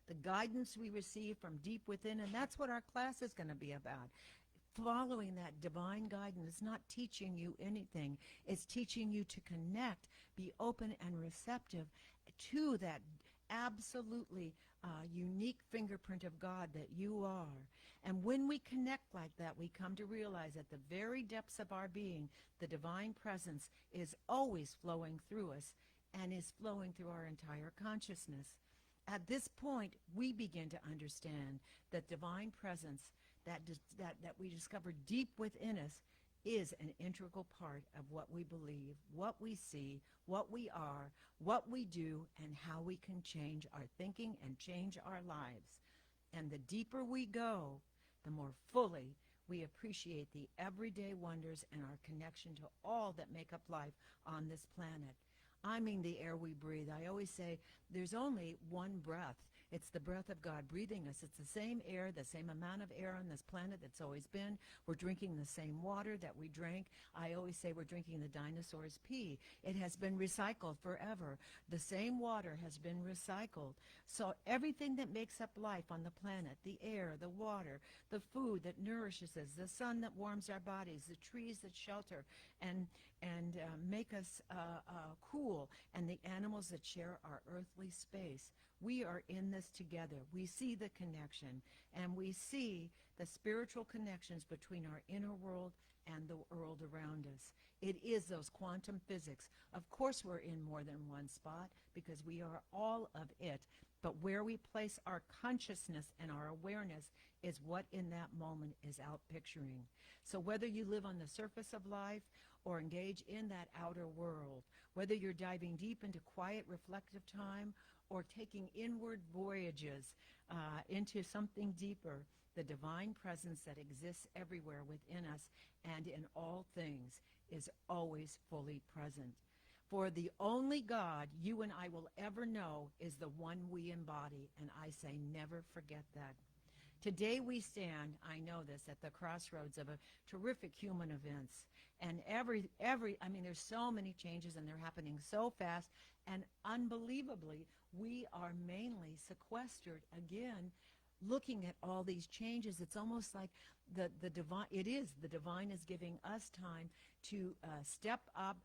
The guidance we receive from deep within, and that's what our class is going to be about. Following that divine guidance, not teaching you anything. It's teaching you to connect, be open and receptive to that absolutely unique fingerprint of God that you are. And when we connect like that, we come to realize at the very depths of our being, the divine presence is always flowing through us and is flowing through our entire consciousness. At this point, we begin to understand that divine presence that we discover deep within us is an integral part of what we believe, what we see, what we are, what we do, and how we can change our thinking and change our lives. And the deeper we go, the more fully we appreciate the everyday wonders and our connection to all that make up life on this planet. I mean the air we breathe. I always say there's only one breath. It's the breath of God breathing us. It's the same air, the same amount of air on this planet that's always been. We're drinking the same water that we drank. I always say we're drinking the dinosaurs' pee. It has been recycled forever. The same water has been recycled. So everything that makes up life on the planet, the air, the water, the food that nourishes us, the sun that warms our bodies, the trees that shelter and make us cool, and the animals that share our earthly space. We are in this together. We see the connection, and we see the spiritual connections between our inner world and the world around us. It is those quantum physics. Of course, we're in more than one spot because we are all of it, but where we place our consciousness and our awareness is what in that moment is out picturing. So whether you live on the surface of life or engage in that outer world. Whether you're diving deep into quiet, reflective time or taking inward voyages into something deeper, the divine presence that exists everywhere within us and in all things is always fully present. For the only God you and I will ever know is the one we embody, and I say never forget that. Today we stand, I know this, at the crossroads of a terrific human events. And there's so many changes and they're happening so fast. And unbelievably, we are mainly sequestered again, looking at all these changes. It's almost like the divine is giving us time to step up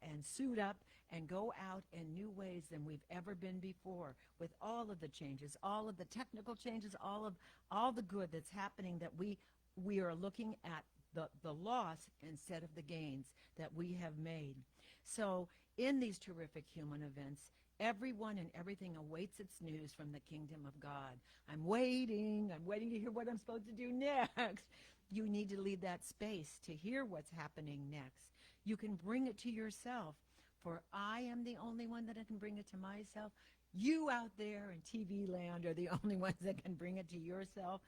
and suit up and go out in new ways than we've ever been before, with all of the changes, all of the technical changes, all the good that's happening, that we are looking at the loss instead of the gains that we have made. So in these terrific human events, everyone and everything awaits its news from the kingdom of God. I'm waiting to hear what I'm supposed to do next. You need to leave that space to hear what's happening next. You can bring it to yourself, for I am the only one that can bring it to myself. You out there in TV land are the only ones that can bring it to yourself,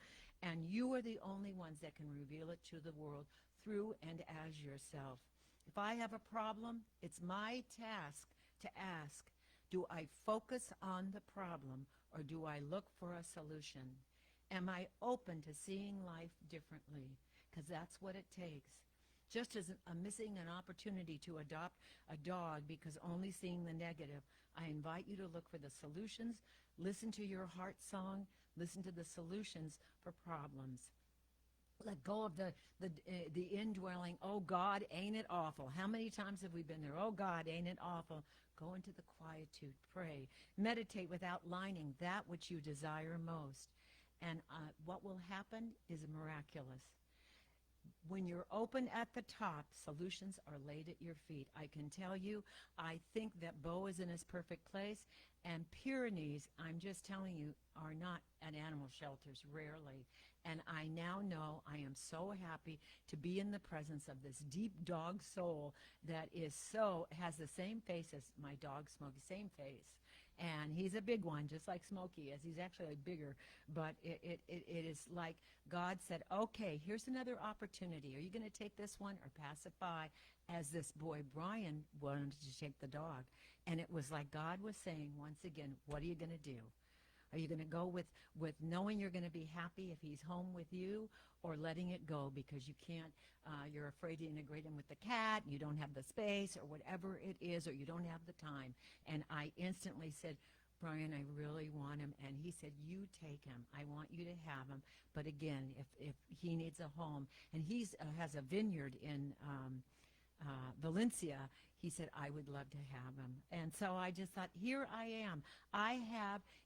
and you are the only ones that can reveal it to the world through and as yourself. If I have a problem, it's my task to ask, do I focus on the problem or do I look for a solution? Am I open to seeing life differently? Because that's what it takes. Just as I'm missing an opportunity to adopt a dog because only seeing the negative, I invite you to look for the solutions, listen to your heart song, listen to the solutions for problems. Let go of the indwelling, oh God, ain't it awful? How many times have we been there? Oh God, ain't it awful? Go into the quietude, pray, meditate with outlining that which you desire most. And what will happen is miraculous. When you're open at the top, solutions are laid at your feet. I can tell you, I think that Bo is in his perfect place, and Pyrenees, I'm just telling you, are not at animal shelters, rarely. And I now know I am so happy to be in the presence of this deep dog soul that has the same face as my dog Smokey, same face. And he's a big one, just like Smokey is. He's actually bigger, but it is like God said, okay, here's another opportunity. Are you going to take this one or pass it by? As this boy, Brian, wanted to take the dog. And it was like God was saying, once again, what are you going to do? Are you going to go with knowing you're going to be happy if he's home with you, or letting it go because you can't, you're afraid to integrate him with the cat, you don't have the space, or whatever it is, or you don't have the time? And I instantly said, Brian, I really want him. And he said, you take him. I want you to have him. But again, if he needs a home, and he has a vineyard in Valencia, he said, I would love to have him. And so I just thought, here I am.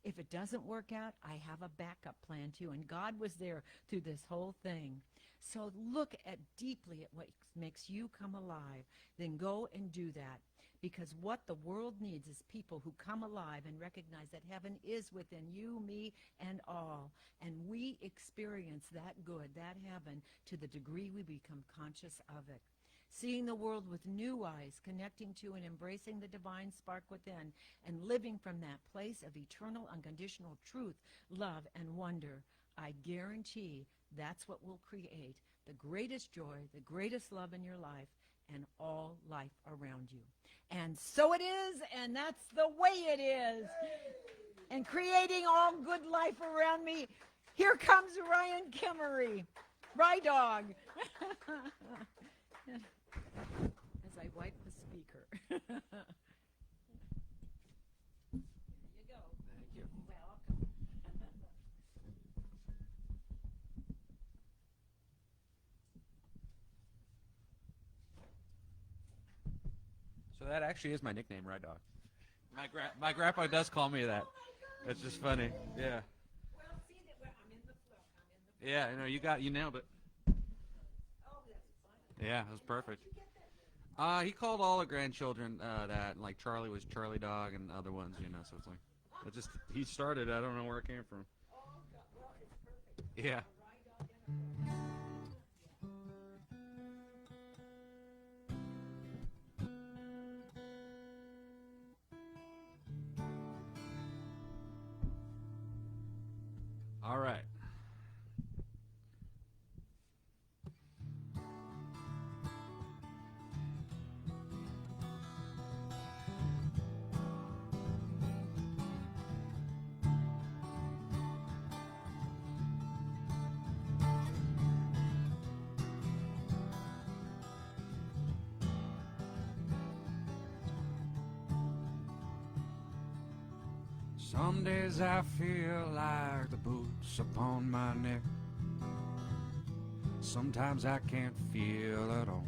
If it doesn't work out, I have a backup plan too. And God was there through this whole thing. So look deeply at what makes you come alive. Then go and do that. Because what the world needs is people who come alive and recognize that heaven is within you, me, and all. And we experience that good, that heaven, to the degree we become conscious of it. Seeing the world with new eyes, connecting to and embracing the divine spark within, and living from that place of eternal, unconditional truth, love, and wonder. I guarantee that's what will create the greatest joy, the greatest love in your life, and all life around you. And so it is, and that's the way it is. And creating all good life around me. Here comes Ryan Kimmery, Rye Dog. As I wipe the speaker. Here you go. Thank you. Welcome. So that actually is my nickname, Ride Dog. My grandpa does call me that. That's just funny. Yeah. Well, see, I'm in the flow. Yeah, you nailed it. Oh, that's funny. Yeah, it was perfect. He called all the grandchildren that, like Charlie was Charlie Dog and other ones, so it's like, he started, I don't know where it came from. Oh, God, well, it's perfect. Yeah. Rye Dog and a All right. Some days I feel like the boots upon my neck. Sometimes I can't feel at all.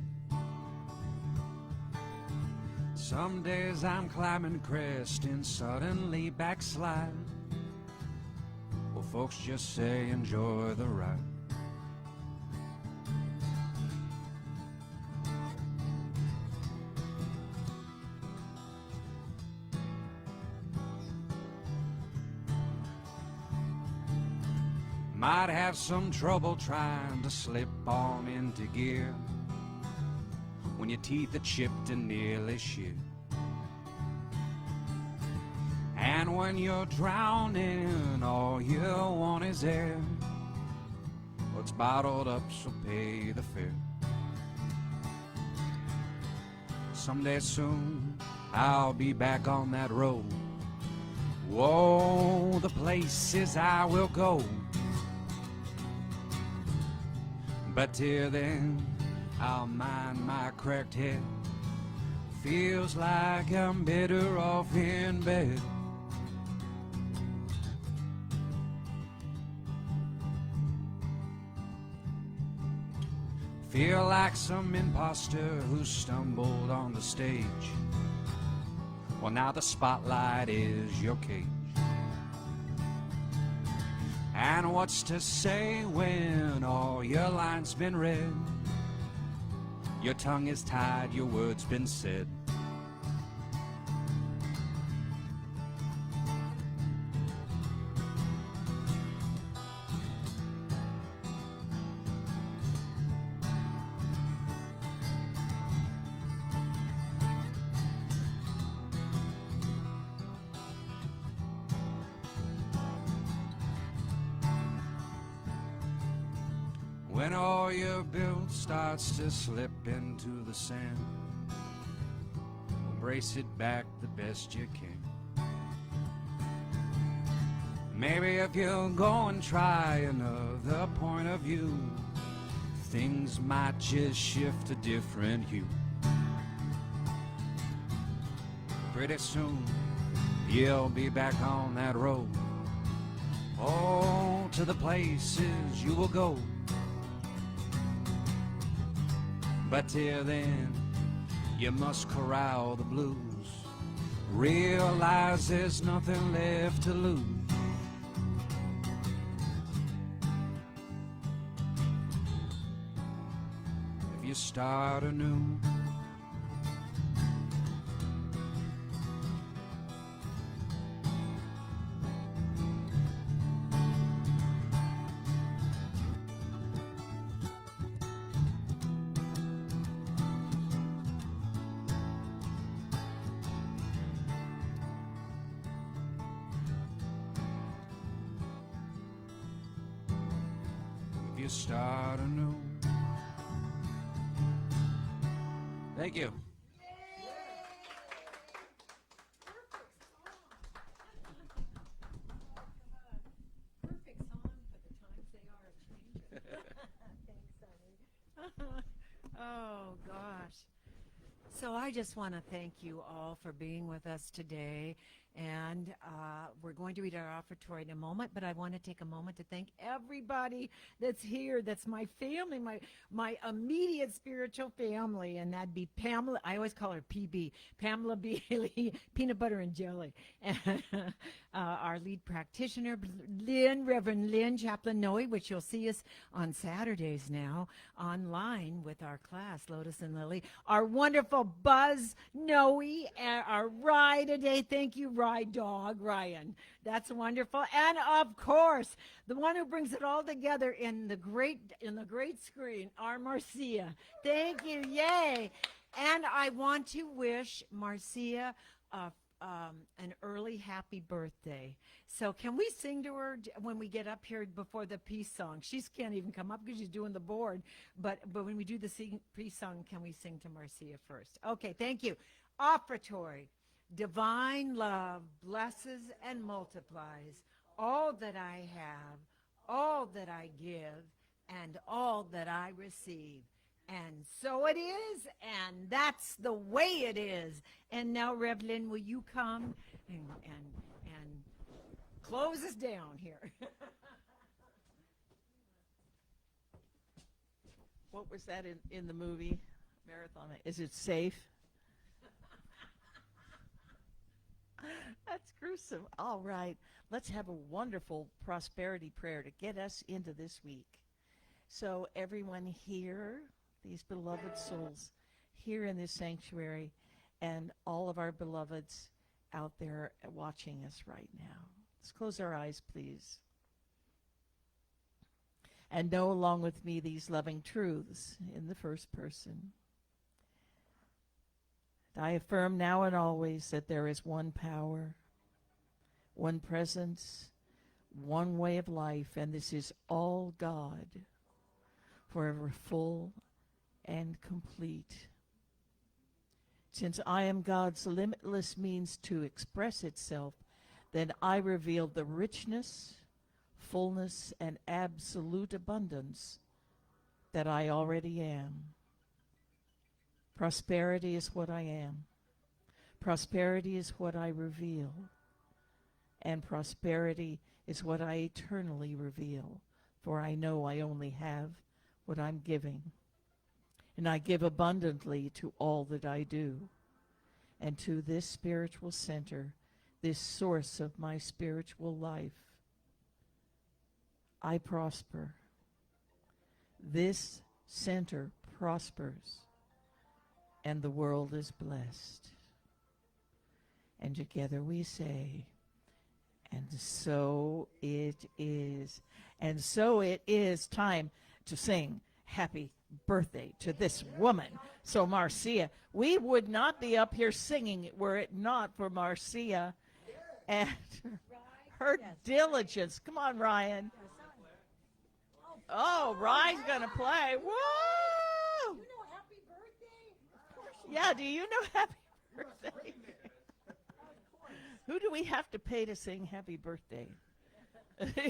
Some days I'm climbing crest and suddenly backslide. Well, folks just say enjoy the ride. Might have some trouble trying to slip on into gear when your teeth are chipped and nearly shit. And when you're drowning, all you want is air. Well, it's bottled up, so pay the fare. Someday soon, I'll be back on that road. Whoa, the places I will go. But till then, I'll mind my cracked head. Feels like I'm better off in bed. Feel like some imposter who stumbled on the stage. Well, now the spotlight is your cage. And what's to say when all your lines been read? Your tongue is tied, your words been said. When all your build starts to slip into the sand, brace it back the best you can. Maybe if you'll go and try another point of view, things might just shift a different hue. Pretty soon, you'll be back on that road. Oh, to the places you will go. But till then, you must corral the blues. Realize there's nothing left to lose. If you start anew, you start anew. Thank you. Perfect song for the times they are changing. Thanks, honey. Oh, gosh. So I just want to thank you all for being with us today. And we're going to read our offertory in a moment, but I want to take a moment to thank everybody that's here. That's my family, my immediate spiritual family, and that'd be Pamela. I always call her PB, Pamela Bailey, Peanut Butter and Jelly. And, our lead practitioner, Reverend Lynn Chaplain Noe, which you'll see us on Saturdays now online with our class, Lotus and Lily. Our wonderful Buzz Noe, and our Rye today. Thank you, Rye Dog, Ryan. That's wonderful. And of course, the one who brings it all together in the great screen, our Marcia. Thank you. Yay. And I want to wish Marcia an early happy birthday. So can we sing to her when we get up here before the peace song? She can't even come up because she's doing the board. But when we do the peace song, can we sing to Marcia first? Okay, thank you. Offertory. Divine love blesses and multiplies all that I have, all that I give, and all that I receive. And so it is, and that's the way it is. And now, Rev Lynn, will you come and close us down here? What was that in the movie Marathon? Is it safe? That's gruesome. All right. Let's have a wonderful prosperity prayer to get us into this week. So everyone here, these beloved souls here in this sanctuary, and all of our beloveds out there watching us right now. Let's close our eyes, please. And know along with me these loving truths in the first person. I affirm now and always that there is one power, one presence, one way of life, and this is all God, forever full and complete. Since I am God's limitless means to express itself, then I reveal the richness, fullness, and absolute abundance that I already am. Prosperity is what I am. Prosperity is what I reveal. And prosperity is what I eternally reveal, for I know I only have what I'm giving. And I give abundantly to all that I do. And to this spiritual center, this source of my spiritual life, I prosper. This center prospers, and the world is blessed. And together we say, and so it is. And so it is time to sing happy birthday to this woman. So Marcia, we would not be up here singing were it not for Marcia and her diligence. Come on, Ryan. Oh, Ryan's going to play. Whoa! You know happy birthday? Yeah, do you know happy birthday? Who do we have to pay to sing happy birthday?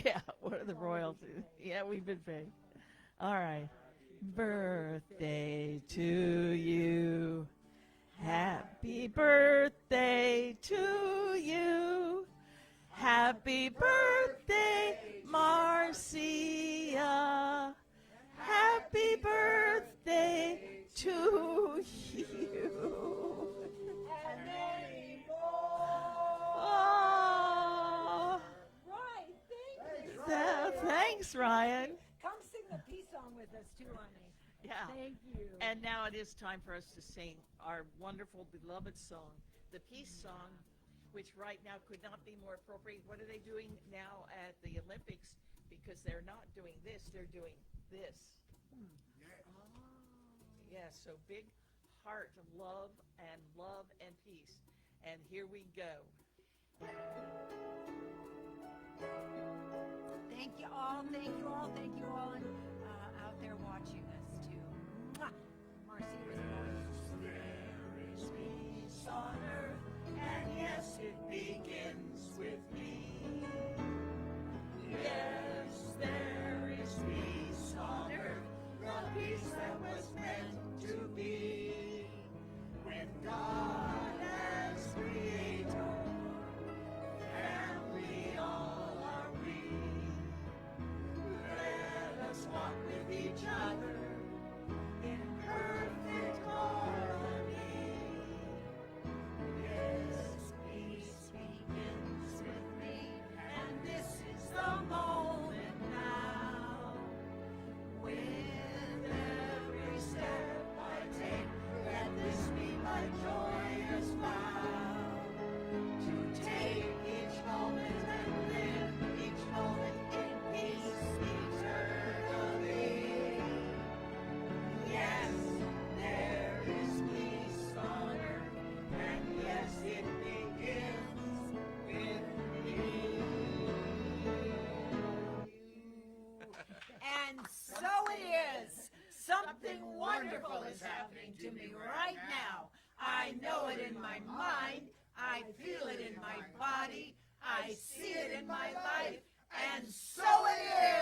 Yeah, what are the royalties? Yeah, we've been paid. All right. Birthday to you. Happy birthday to you. Happy birthday, Marcia. Happy birthday to you. And many more. Oh, Right, thank you. thanks, Ryan. Come sing the peace song with us too, honey. Yeah. Thank you. And now it is time for us to sing our wonderful, beloved song, the peace song, which right now could not be more appropriate. What are they doing now at the Olympics? Because they're not doing this, they're doing this. Yes, so big heart of love and peace. And here we go. Thank you all, thank you all, thank you all, and out there watching us too. Mwah! Marcy was born. There is peace on earth, and yes, it begins with me. Yes, there is peace on earth, the peace that was meant to be. When God as creator, family all are we. Let us walk with each other in perfect harmony. Yes, peace begins with Something wonderful is happening to me right now. I know it in my mind. I feel it in my body. I see it in my life. And so it is.